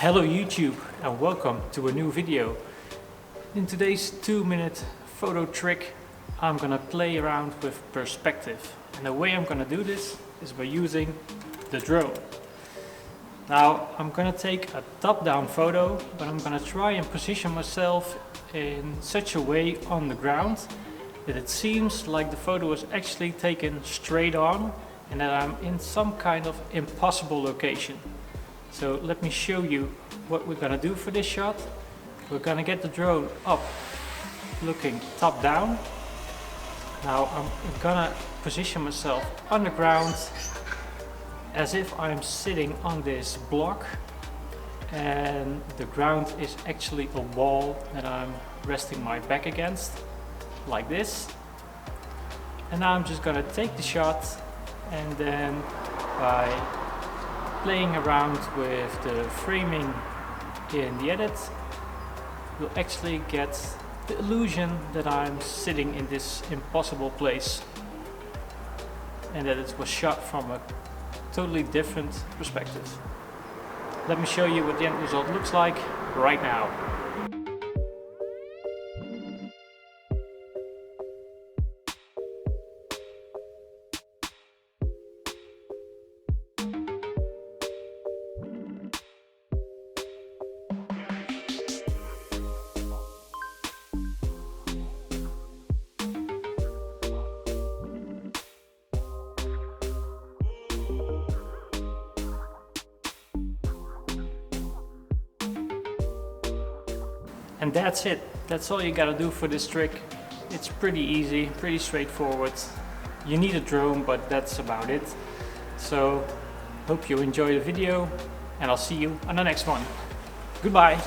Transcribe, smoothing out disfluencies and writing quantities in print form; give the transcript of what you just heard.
Hello YouTube and welcome to a new video. In today's 2-minute photo trick I'm gonna play around with perspective, and the way I'm gonna do this is by using the drone. Now I'm gonna take a top-down photo, but I'm gonna try and position myself in such a way on the ground that it seems like the photo is actually taken straight on and that I'm in some kind of impossible location. So let me show you what we're gonna do for this shot. We're gonna get the drone up looking top down. Now I'm gonna position myself on the ground as if I'm sitting on this block and the ground is actually a wall that I'm resting my back against, like this. And now I'm just gonna take the shot, and then by playing around with the framing in the edit, you'll actually get the illusion that I'm sitting in this impossible place and that it was shot from a totally different perspective. Let me show you what the end result looks like right now. And that's it. That's all you gotta do for this trick. It's pretty easy, pretty straightforward. You need a drone, but that's about it. So, hope you enjoy the video, and I'll see you on the next one. Goodbye.